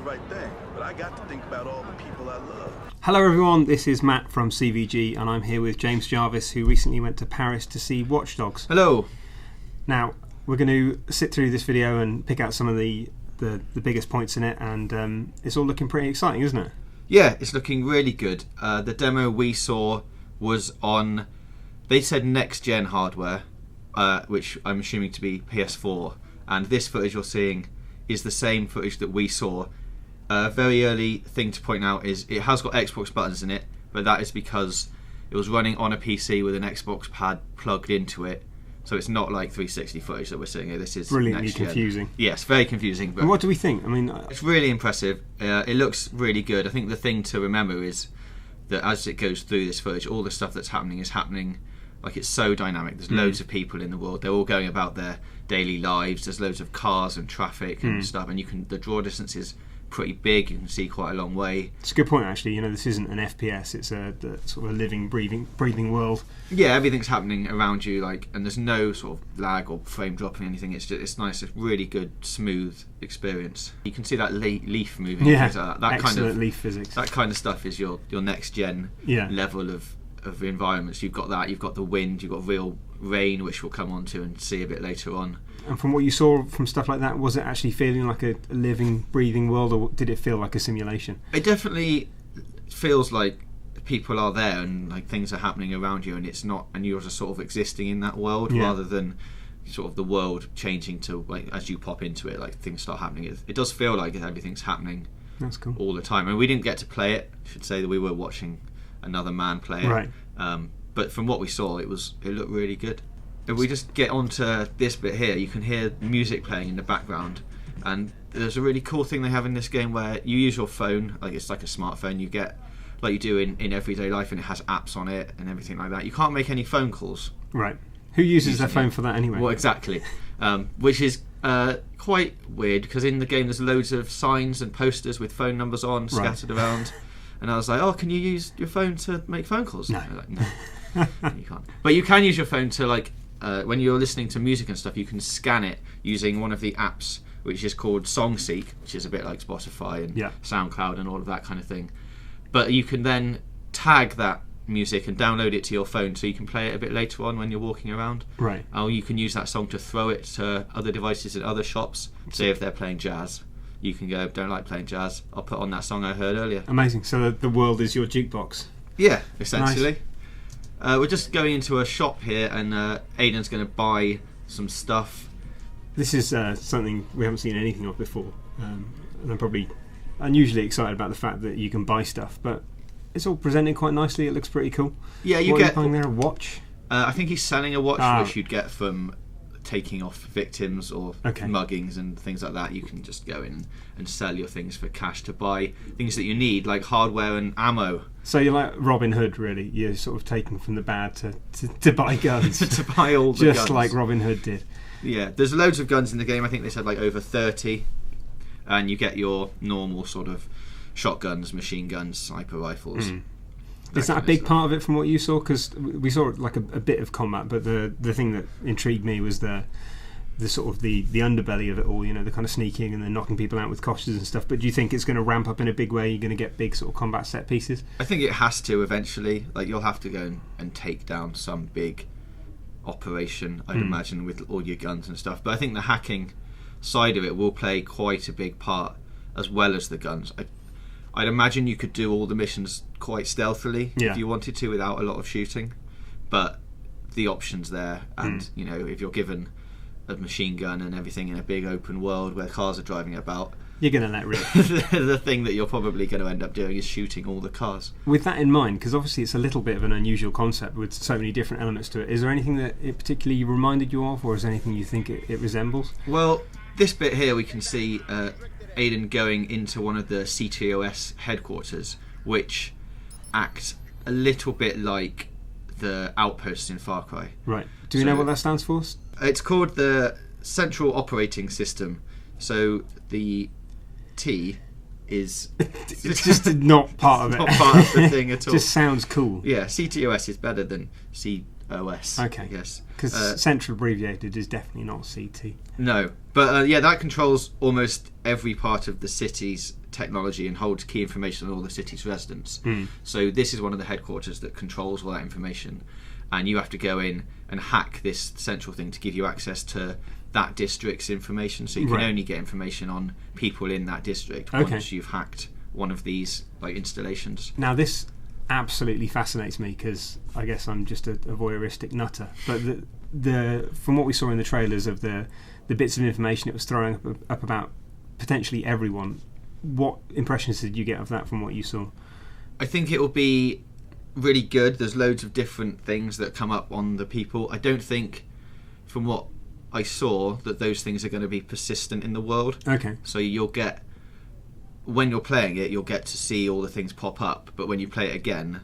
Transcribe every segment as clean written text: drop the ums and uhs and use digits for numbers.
right thing, but I got to think about all the people I love. Hello everyone, this is Matt from CVG and I'm here with James Jarvis, who recently went to Paris to see Watch Dogs. Hello. Now, we're going to sit through this video and pick out some of the biggest points in it, and it's all looking pretty exciting, isn't it? Yeah, it's looking really good. The demo we saw was on, they said next-gen hardware, which I'm assuming to be PS4, and this footage you're seeing is the same footage that we saw. A very early thing to point out is it has got Xbox buttons in it, but that is because it was running on a PC with an Xbox pad plugged into it. So it's not like 360 footage that we're seeing here. This is brilliantly next-gen. Confusing. Yes, very confusing. But and what do we think? I mean, it's really impressive. It looks really good. I think the thing to remember is that as it goes through this footage, all the stuff that's happening is happening like it's so dynamic. There's loads of people in the world. They're all going about their daily lives. There's loads of cars and traffic and stuff, and the draw distance is pretty big. You can see quite a long way. It's a good point, actually. You know, this isn't an FPS. It's a sort of a living, breathing world. Yeah, everything's happening around you, and there's no sort of lag or frame dropping or anything. It's nice. It's really good, smooth experience. You can see that leaf moving. Yeah, like that excellent kind of leaf physics. That kind of stuff is your next gen level of environments. You've got that. You've got the wind. You've got real rain, which we'll come on to and see a bit later on. And from what you saw from stuff like that, was it actually feeling like a living, breathing world, or did it feel like a simulation? It definitely feels like people are there and like things are happening around you, and it's not, and you're just sort of existing in that world rather than sort of the world changing to like as you pop into it, like things start happening. It does feel like everything's happening. That's cool. All the time. And we didn't get to play it. I should say that we were watching another man play it. Right. But from what we saw, it looked really good. If we just get onto this bit here, you can hear music playing in the background, and there's a really cool thing they have in this game where you use your phone, like it's like a smartphone you get, like you do in everyday life, and it has apps on it and everything like that. You can't make any phone calls. Right. Who uses their phone for that anyway? Well, exactly. Which is quite weird, because in the game there's loads of signs and posters with phone numbers on scattered around, and I was like, oh, can you use your phone to make phone calls? No. Like, no. You can't. But you can use your phone to when you're listening to music and stuff, you can scan it using one of the apps, which is called SongSeek, which is a bit like Spotify and SoundCloud and all of that kind of thing. But you can then tag that music and download it to your phone, so you can play it a bit later on when you're walking around. Right. Or you can use that song to throw it to other devices at other shops. Say if they're playing jazz, you can go, don't like playing jazz, I'll put on that song I heard earlier. Amazing. So the world is your jukebox. Yeah, essentially. Nice. We're just going into a shop here, and Aidan's going to buy some stuff. This is something we haven't seen anything of before, and I'm probably unusually excited about the fact that you can buy stuff, but it's all presented quite nicely. It looks pretty cool. Yeah, what are you buying there? A watch? I think he's selling a watch, which you'd get from taking off victims or muggings and things like that. You can just go in and sell your things for cash to buy things that you need, like hardware and ammo. So you're like Robin Hood, really. You're sort of taking from the bad to buy guns. To buy all the guns. Just like Robin Hood did. Yeah, there's loads of guns in the game. I think they said like over 30. And you get your normal sort of shotguns, machine guns, sniper rifles. Is that a big part of it from what you saw? Because we saw like a bit of combat, but the thing that intrigued me was the sort of the underbelly of it all, you know, the kind of sneaking and then knocking people out with coshes and stuff. But do you think it's going to ramp up in a big way? You're going to get big sort of combat set pieces? I think it has to eventually. Like, you'll have to go and take down some big operation, I'd imagine, with all your guns and stuff. But I think the hacking side of it will play quite a big part, as well as the guns. I'd imagine you could do all the missions quite stealthily if you wanted to, without a lot of shooting. But the option's there, and you know, if you're given a machine gun and everything in a big open world where cars are driving about, you're going to let rip. The thing that you're probably going to end up doing is shooting all the cars. With that in mind, because obviously it's a little bit of an unusual concept with so many different elements to it, is there anything that it particularly reminded you of, or is there anything you think it resembles? Well, this bit here we can see Aidan going into one of the CTOS headquarters, which act a little bit like the outposts in Far Cry. Right. Do you know what that stands for? It's called the Central Operating System. So the T is it's just not part of it. Not part of the thing at all. Just sounds cool. Yeah, CTOS is better than COS. Okay. I guess because central abbreviated is definitely not CT. No, but yeah, that controls almost every part of the city's technology and holds key information on all the city's residents. So this is one of the headquarters that controls all that information, and you have to go in and hack this central thing to give you access to that district's information. So you can only get information on people in that district once you've hacked one of these like installations. Now this absolutely fascinates me because I guess I'm just a voyeuristic nutter. But the from what we saw in the trailers of the bits of information it was throwing up about potentially everyone, what impressions did you get of that from what you saw? I think it will be really good. There's loads of different things that come up on the people. I don't think, from what I saw, that those things are going to be persistent in the world. Okay. So you'll get, when you're playing it, you'll get to see all the things pop up, but when you play it again,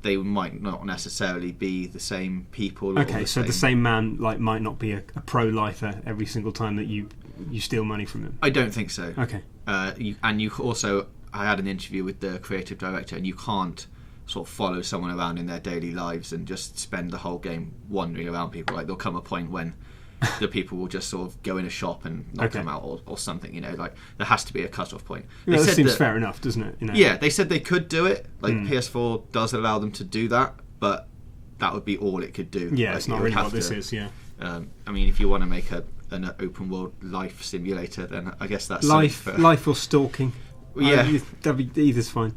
they might not necessarily be the same people. Okay, so the same man might not be a pro-lifer every single time that you steal money from him. I don't think so. Okay. You also, I had an interview with the creative director, and you can't sort of follow someone around in their daily lives and just spend the whole game wandering around people. Like, there'll come a point when the people will just sort of go in a shop and knock them out or something, you know, like there has to be a cut-off point. Yeah, that seems fair enough, doesn't it? You know? Yeah, they said they could do it. Like PS4 does allow them to do that, but that would be all it could do. Yeah, like, it's not really what this is, yeah. I mean, if you want to make an open world life simulator, then I guess that's life or stalking. Yeah, either's fine.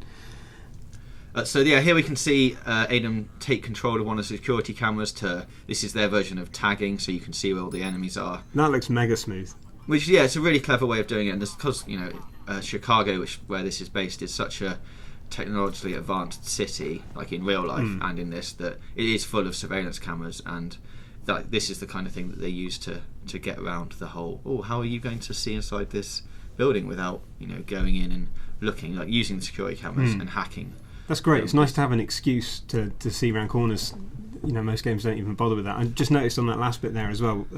So yeah, here we can see Adam take control of one of the security cameras. This is their version of tagging, so you can see where all the enemies are. That looks mega smooth. Which, yeah, it's a really clever way of doing it, and because Chicago, where this is based, is such a technologically advanced city, like in real life and in this, that it is full of surveillance cameras, and that this is the kind of thing that they use to get around the whole. Oh, how are you going to see inside this building without going in and looking, like using the security cameras and hacking? That's great. It's nice to have an excuse to see around corners. Most games don't even bother with that. I just noticed on that last bit there as well,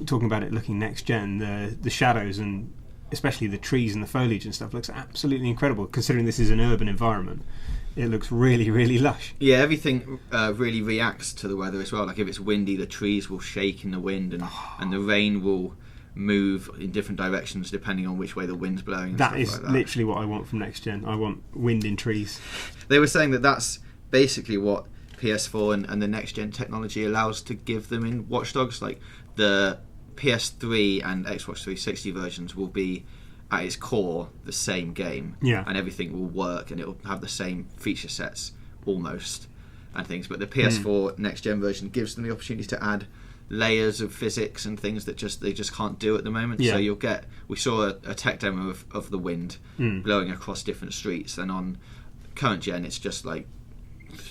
talking about it looking next gen, the shadows and especially the trees and the foliage and stuff looks absolutely incredible. Considering this is an urban environment, it looks really, really lush. Yeah, everything really reacts to the weather as well. Like if it's windy, the trees will shake in the wind, and the rain will move in different directions depending on which way the wind's blowing and that is like that. Literally what I want from next gen. I want wind in trees. They were saying that that's basically what PS4 and the next gen technology allows to give them in Watch Dogs. Like the PS3 and Xbox 360 versions will be at its core the same game, and everything will work and it will have the same feature sets almost and things, but the PS4 next gen version gives them the opportunity to add layers of physics and things that they just can't do at the moment. So we saw a tech demo of the wind blowing across different streets, and on current gen it's just like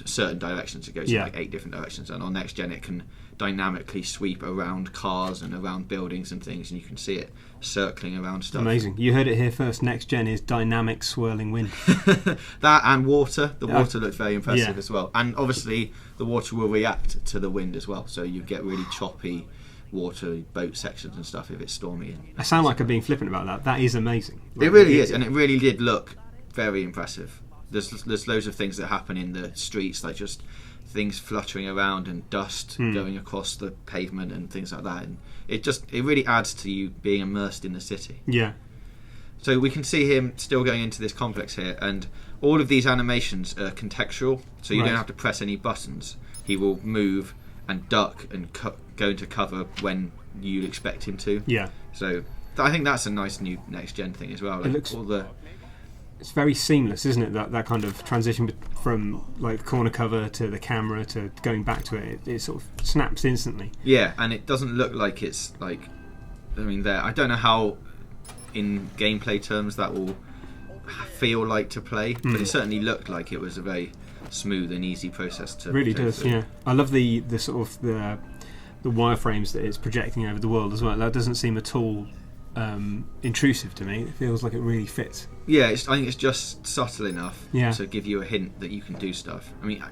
certain directions. It goes in like 8 different directions, and on next gen it can dynamically sweep around cars and around buildings and things, and you can see it circling around stuff. Amazing. You heard it here first. Next gen is dynamic swirling wind. That and water. The water looked very impressive as well, and obviously the water will react to the wind as well, so you get really choppy water boat sections and stuff if it's stormy. I sound like I'm being flippant about that. That is amazing. It really is, and it really did look very impressive. There's loads of things that happen in the streets, like just things fluttering around and dust going across the pavement and things like that, and it really adds to you being immersed in the city. Yeah. So we can see him still going into this complex here, and all of these animations are contextual, so you don't have to press any buttons. He will move and duck and go into cover when you'd expect him to. Yeah. So I think that's a nice new next gen thing as well. Like it's very seamless, isn't it? That kind of transition from like corner cover to the camera to going back to it. It sort of snaps instantly. Yeah, and it doesn't look like it's like. I mean, I don't know how, in gameplay terms, that will feel like to play, but it certainly looked like it was a very smooth and easy process to. Really does, through. Yeah. I love the sort of the wireframes that it's projecting over the world as well. That doesn't seem at all intrusive to me. It feels like it really fits. Yeah, I think it's just subtle enough to give you a hint that you can do stuff. I mean,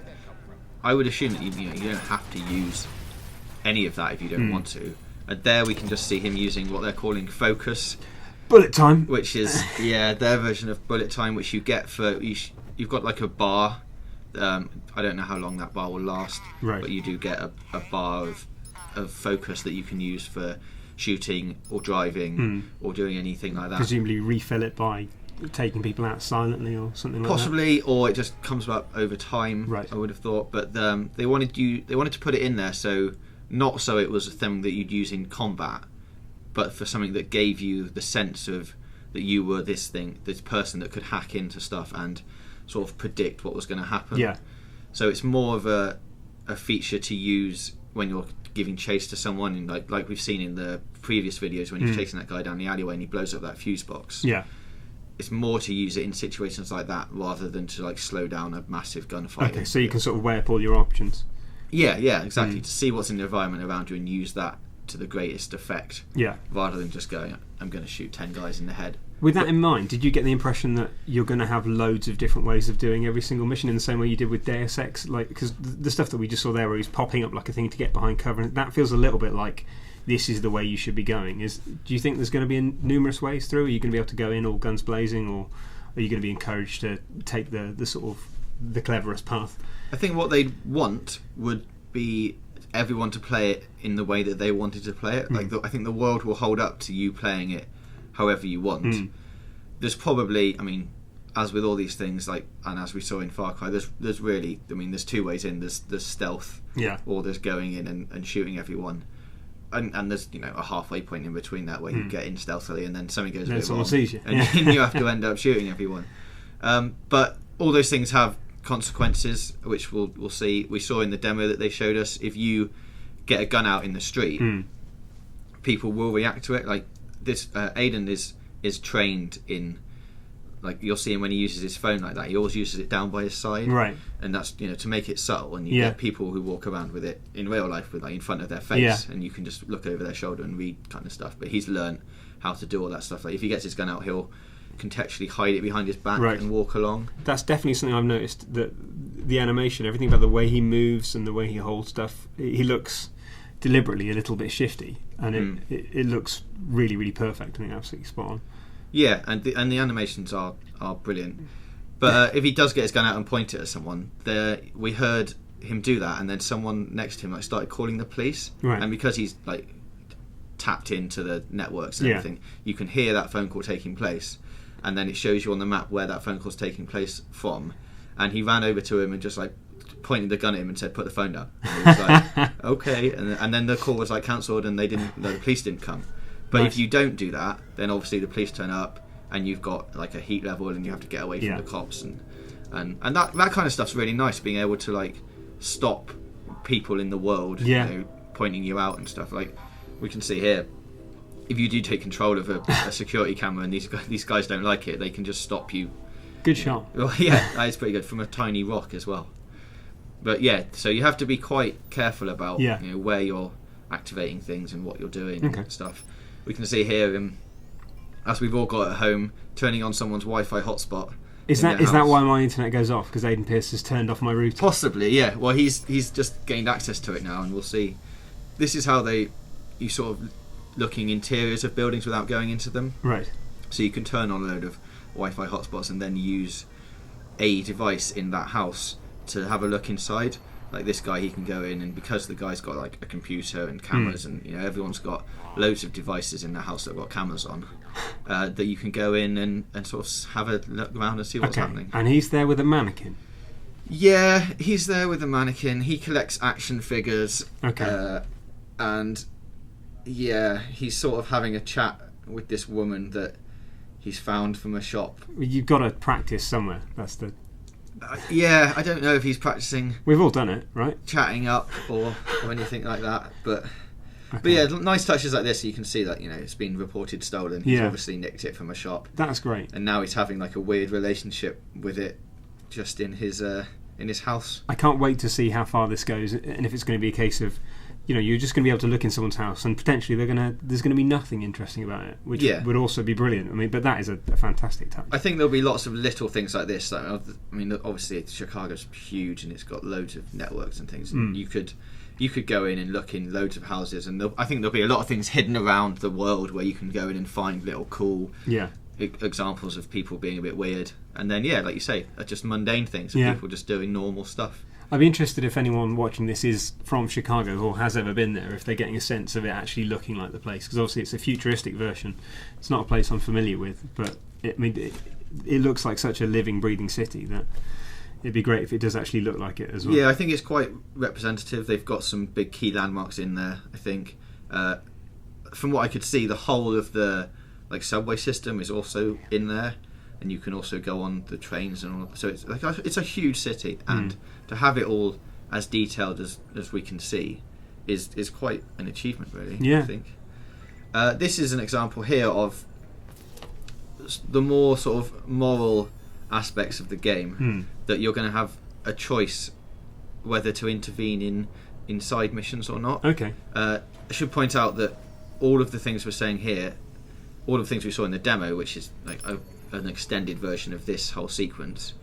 I would assume that you don't have to use any of that if you don't want to. And there we can just see him using what they're calling focus. Bullet time. Which is, their version of bullet time, which you get for... You've got like a bar. I don't know how long that bar will last. Right. But you do get a bar of focus that you can use for shooting or driving or doing anything like that. Presumably refill it by taking people out silently or something like that. Possibly, or it just comes up over time. Right. I would have thought, but they wanted to put it in there so it was a thing that you'd use in combat, but for something that gave you the sense of that you were this person that could hack into stuff and sort of predict what was going to happen. Yeah. So it's more of a feature to use when you're giving chase to someone, and like we've seen in the previous videos when you're chasing that guy down the alleyway and he blows up that fuse box. Yeah. It's more to use it in situations like that rather than to like slow down a massive gunfight. Okay, so you can sort of weigh up all your options. Yeah, exactly. To see what's in the environment around you and use that to the greatest effect. Yeah. Rather than just going, I'm going to shoot 10 guys in the head. With that in mind, did you get the impression that you're going to have loads of different ways of doing every single mission in the same way you did with Deus Ex? Like, because the stuff that we just saw there, where he's popping up like a thing to get behind cover, and that feels a little bit like this is the way you should be going. Do you think there's going to be numerous ways through? Are you going to be able to go in all guns blazing, or are you going to be encouraged to take the sort of the cleverest path? I think what they'd want would be everyone to play it in the way that they wanted to play it. Like I think the world will hold up to you playing it however you want. There's probably, I mean, as with all these things, like, and as we saw in Far Cry, there's really, I mean, there's two ways in. There's stealth, or there's going in and shooting everyone, and there's, you know, a halfway point in between that where you get in stealthily and then something goes a bit wrong, sees you. and you have to end up shooting everyone. But all those things have consequences, which we'll see. We saw in the demo that they showed us, if you get a gun out in the street, people will react to it. Like this, Aiden is trained in, like, you'll see him when he uses his phone like that, he always uses it down by his side, right? And that's, you know, to make it subtle. And you get people who walk around with it in real life with, like, in front of their face, and you can just look over their shoulder and read kind of stuff. But he's learned how to do all that stuff. Like if he gets his gun out, he'll contextually hide it behind his back and walk along. That's definitely something I've noticed, that the animation, everything about the way he moves and the way he holds stuff, he looks deliberately a little bit shifty, and it looks really, really perfect. I think absolutely spot on. Yeah, and the animations are brilliant. But if he does get his gun out and point it at someone, we heard him do that, and then someone next to him like started calling the police, and because he's like tapped into the networks and everything, you can hear that phone call taking place, and then it shows you on the map where that phone call's taking place from. And he ran over to him and just like pointed the gun at him and said, "Put the phone down." And he was like, "Okay," and then the call was like cancelled, and the police didn't come. But if you don't do that, then obviously the police turn up, and you've got like a heat level, and you have to get away from the cops, and that kind of stuff's really nice, being able to like stop people in the world, you know, pointing you out and stuff. Like we can see here, if you do take control of a security camera and these guys don't like it, they can just stop you. Good shot. Well, yeah, that is pretty good, from a tiny rock as well. But yeah, so you have to be quite careful about you know, where you're activating things and what you're doing and stuff. We can see here, as we've all got at home, turning on someone's Wi-Fi hotspot. Is that why my internet goes off? Because Aiden Pearce has turned off my router? Possibly, yeah. Well, he's just gained access to it now, and we'll see. This is how you sort of looking interiors of buildings without going into them. Right. So you can turn on a load of Wi-Fi hotspots and then use a device in that house to have a look inside. Like this guy, he can go in, and because the guy's got like a computer and cameras, and you know everyone's got loads of devices in their house that have got cameras on, that you can go in and sort of have a look around and see what's happening. And he's there with a mannequin? Yeah, he's there with a mannequin. He collects action figures. And yeah, he's sort of having a chat with this woman that he's found from a shop. You've got to practice somewhere. That's the... yeah, I don't know if he's practicing. We've all done it, right? Chatting up or anything like that. But yeah, nice touches like this. You can see that, you know, it's been reported stolen. He's obviously nicked it from a shop. That's great. And now he's having like a weird relationship with it, just in his house. I can't wait to see how far this goes, and if it's going to be a case of, you know, you're just going to be able to look in someone's house and potentially there's going to be nothing interesting about it, which would also be brilliant. I mean, but that is a fantastic touch. I think there'll be lots of little things like this. Like, I mean, obviously Chicago's huge and it's got loads of networks and things. And you could go in and look in loads of houses, and I think there'll be a lot of things hidden around the world where you can go in and find little cool examples of people being a bit weird. And then, like you say, just mundane things of people just doing normal stuff. I'd be interested if anyone watching this is from Chicago or has ever been there, if they're getting a sense of it actually looking like the place. Because obviously it's a futuristic version. It's not a place I'm familiar with, but it looks like such a living, breathing city that it'd be great if it does actually look like it as well. Yeah, I think it's quite representative. They've got some big key landmarks in there, I think. From what I could see, the whole of the subway system is also in there, and you can also go on the trains and all. So it's a huge city, and to have it all as detailed as we can see is quite an achievement, really. Yeah. I think this is an example here of the more sort of moral aspects of the game, that you're going to have a choice whether to intervene in side missions or not. Okay. I should point out that all of the things we're saying here, all of the things we saw in the demo, which is like an extended version of this whole sequence,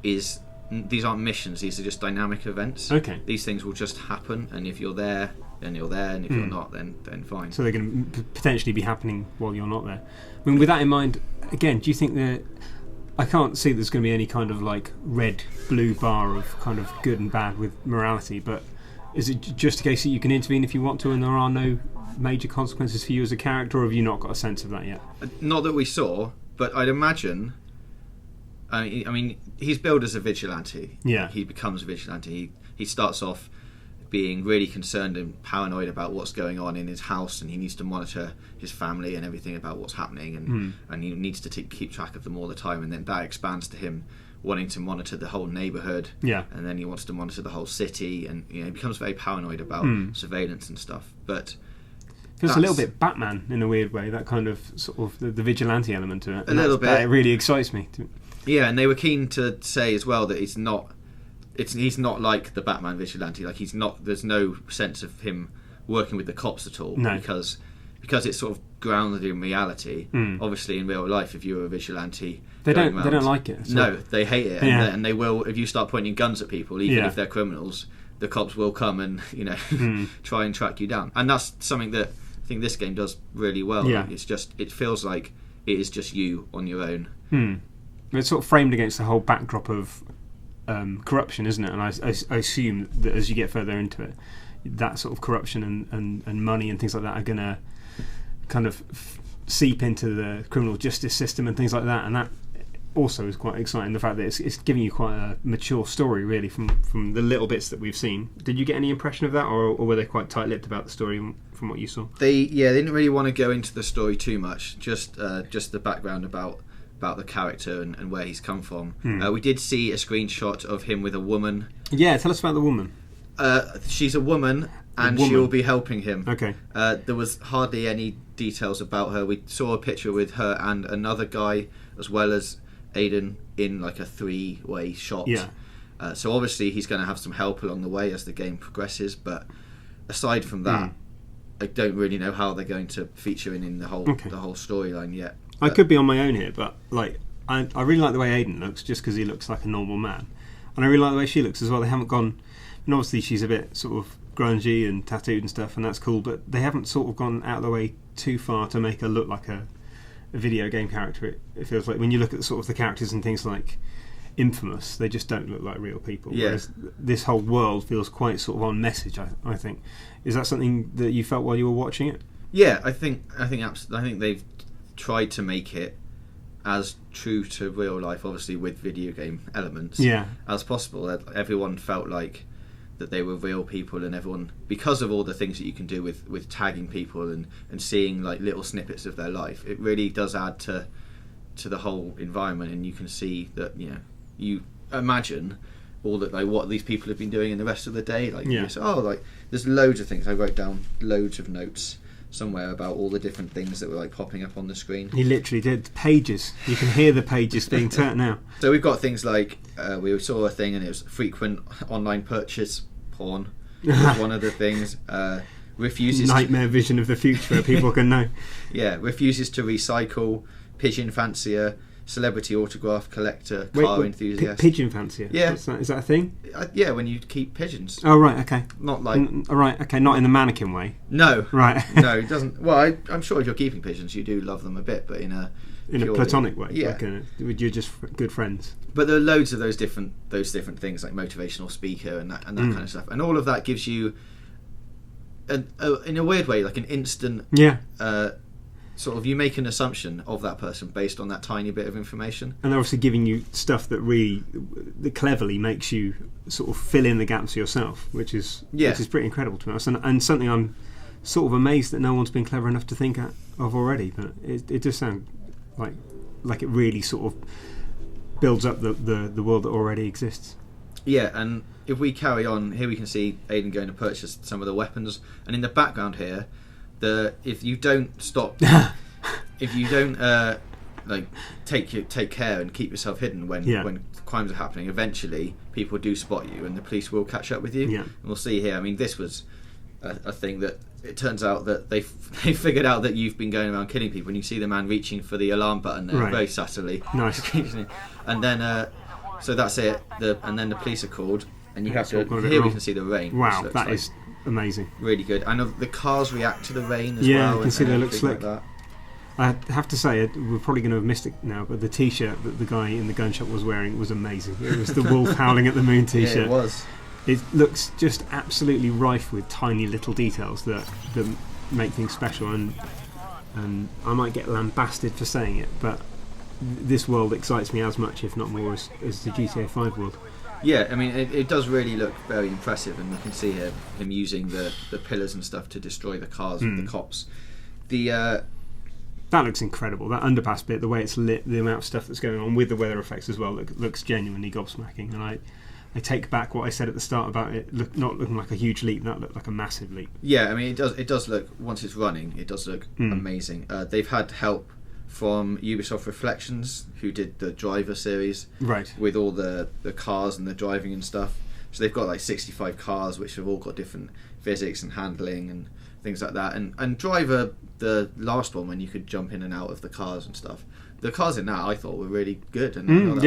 these aren't missions, these are just dynamic events. Okay. These things will just happen, and if you're there, then you're there, and if you're not, then fine. So they're going to potentially be happening while you're not there. I mean, with that in mind, again, do you think that I can't see there's going to be any kind of like red-blue bar of kind of good and bad with morality, but is it just a case that you can intervene if you want to and there are no major consequences for you as a character, or have you not got a sense of that yet? Not that we saw, but I'd imagine. I mean, he's billed as a vigilante. Yeah. He becomes a vigilante. He starts off being really concerned and paranoid about what's going on in his house, and he needs to monitor his family and everything about what's happening, and he needs to keep track of them all the time, and then that expands to him wanting to monitor the whole neighbourhood, and then he wants to monitor the whole city, and he becomes very paranoid about surveillance and stuff. But feels a little bit Batman in a weird way, that kind of sort of the vigilante element to it. A little bit. That really excites me. Yeah, and they were keen to say as well that he's not like the Batman vigilante. Like there's no sense of him working with the cops at all, because it's sort of grounded in reality. Obviously, in real life, if you're a vigilante, they don't like it. So. No, they hate it, and they will. If you start pointing guns at people, even if they're criminals, the cops will come and try and track you down. And that's something that I think this game does really well. Yeah. It feels like it is just you on your own. It's sort of framed against the whole backdrop of corruption, isn't it? And I assume that as you get further into it, that sort of corruption and money and things like that are going to kind of seep into the criminal justice system and things like that. And that also is quite exciting, the fact that it's giving you quite a mature story, really, from the little bits that we've seen. Did you get any impression of that, or were they quite tight-lipped about the story from what you saw? They didn't really want to go into the story too much, just the background about the character and where he's come from. We did see a screenshot of him with a woman. Yeah, tell us about the woman. She's a woman, and she will be helping him. Okay. There was hardly any details about her. We saw a picture with her and another guy, as well as Aiden, in like a 3-way shot. Yeah. So obviously he's going to have some help along the way as the game progresses, but aside from that, I don't really know how they're going to feature in the whole storyline yet. I could be on my own here, but like I really like the way Aiden looks, just because he looks like a normal man, and I really like the way she looks as well. They haven't gone, and obviously she's a bit sort of grungy and tattooed and stuff, and that's cool, but they haven't sort of gone out of the way too far to make her look like a video game character. It feels like when you look at sort of the characters and things like Infamous, they just don't look like real people. Yeah. Whereas this whole world feels quite sort of on message. I think. Is that something that you felt while you were watching it? Yeah, I think they've tried to make it as true to real life, obviously with video game elements, as possible. Everyone felt like that they were real people, and everyone, because of all the things that you can do with tagging people and seeing like little snippets of their life, it really does add to the whole environment, and you can see that you imagine all that, like what these people have been doing in the rest of the day. Like there's loads of things. I wrote down loads of notes somewhere about all the different things that were like popping up on the screen. He literally did. Pages. You can hear the pages being turned now. So we've got things like we saw a thing, and it was frequent online purchase porn was one of the things. Refuses nightmare vision of the future where people can know. Yeah, refuses to recycle, pigeon fancier, celebrity autograph collector, car enthusiast. Pigeon fancier? Yeah. Is that a thing? Yeah, when you keep pigeons. Oh, right, okay. Not like... right, okay, not in the mannequin way. No. Right. No, it doesn't... Well, I'm sure if you're keeping pigeons, you do love them a bit, but in a in purely, a platonic way. Yeah. You're just good friends. But there are loads of those different things like motivational speaker and that kind of stuff, and all of that gives you, in a weird way, like an instant. Sort of, you make an assumption of that person based on that tiny bit of information, and they're obviously giving you stuff that cleverly makes you sort of fill in the gaps yourself, which is pretty incredible to us, and something I'm sort of amazed that no one's been clever enough to think of already. But it does sound like it really sort of builds up the world that already exists. Yeah, and if we carry on here, we can see Aidan going to purchase some of the weapons, and in the background here, if you don't stop, if you don't take care and keep yourself hidden when crimes are happening, eventually people do spot you, and the police will catch up with you. Yeah. And we'll see here. I mean, this was a thing that it turns out that they figured out that you've been going around killing people, and you see the man reaching for the alarm button there very subtly. Nice. And then so that's it. And then the police are called, and you have to. Here we can see the rain. Wow, that is amazing. Really good. I know the cars react to the rain as well. Yeah, you can see they look slick. Like that. I have to say, we're probably going to have missed it now, but the T-shirt that the guy in the gun shop was wearing was amazing. It was the wolf howling at the moon T-shirt. Yeah, it was. It looks just absolutely rife with tiny little details that make things special, and I might get lambasted for saying it, but this world excites me as much, if not more, as the GTA 5 world. Yeah, I mean, it does really look very impressive, and you can see here him using the pillars and stuff to destroy the cars with the cops. That looks incredible. That underpass bit, the way it's lit, the amount of stuff that's going on with the weather effects as well, looks genuinely gobsmacking. And I take back what I said at the start about it not looking like a huge leap. That looked like a massive leap. Yeah, I mean, it does look, once it's running, it does look amazing. They've had help from Ubisoft Reflections, who did the Driver series, right, with all the cars and the driving and stuff. So they've got like 65 cars which have all got different physics and handling and things like that. And Driver, the last one, when you could jump in and out of the cars and stuff, the cars in that I thought were really good. And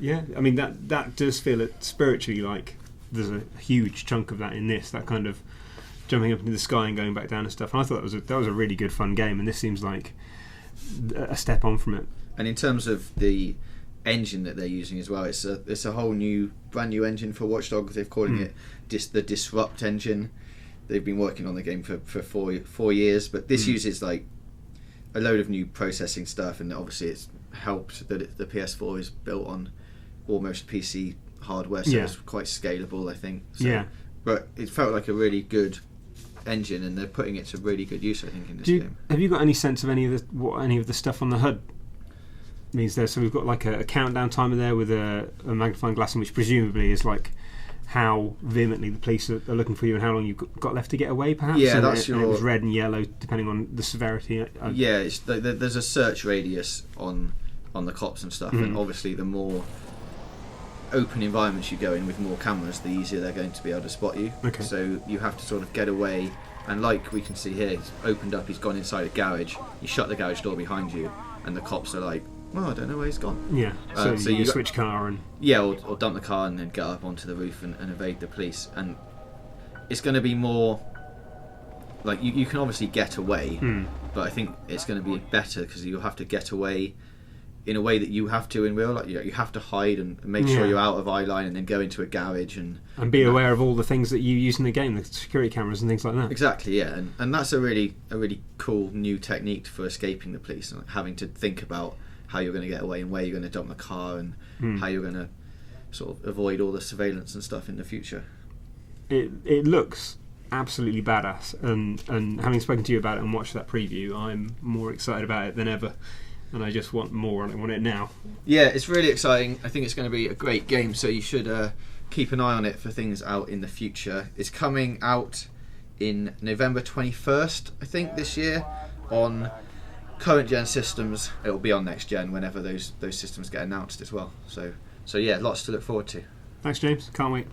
yeah. I mean, that does feel it spiritually like there's a huge chunk of that in this. That kind of jumping up into the sky and going back down and stuff. And I thought that was a really good fun game. And this seems like a step on from it. And in terms of the engine that they're using as well, it's a whole brand new engine for Watch Dogs. They're calling it the Disrupt engine. They've been working on the game for 4 years, but this uses like a load of new processing stuff, and obviously it's helped that the PS4 is built on almost PC hardware, so it's quite scalable, I think. So, but it felt like a really good engine, and they're putting it to really good use, I think, in this game. Have you got any sense of any of the stuff on the HUD means there? So we've got like a countdown timer there with a magnifying glass, in which presumably is like how vehemently the police are looking for you and how long you've got left to get away, perhaps. Yeah, and that's it was red and yellow depending on the severity. There's a search radius on the cops and stuff, and obviously the more open environments you go in with more cameras, the easier they're going to be able to spot you. Okay. So you have to sort of get away, and like we can see here, he's opened up, he's gone inside a garage, you shut the garage door behind you, and the cops are like, I don't know where he's gone. Yeah, so you switch car and... Yeah, or dump the car and then get up onto the roof and evade the police. And it's going to be more... Like, you can obviously get away, but I think it's going to be better because you'll have to get away in a way that you have to in real life. You have to hide and make sure you're out of eye line, and then go into a garage and be aware of all the things that you use in the game, the security cameras and things like that. Exactly, yeah. And that's a really cool new technique for escaping the police, and having to think about how you're going to get away and where you're going to dump the car and how you're going to sort of avoid all the surveillance and stuff in the future. It looks absolutely badass, and having spoken to you about it and watched that preview, I'm more excited about it than ever, and I just want more, and I want it now. Yeah, it's really exciting. I think it's going to be a great game, so you should keep an eye on it for things out in the future. It's coming out in November 21st, I think, this year on current gen systems. It'll be on next gen whenever those systems get announced as well. So yeah, lots to look forward to. Thanks, James. Can't wait.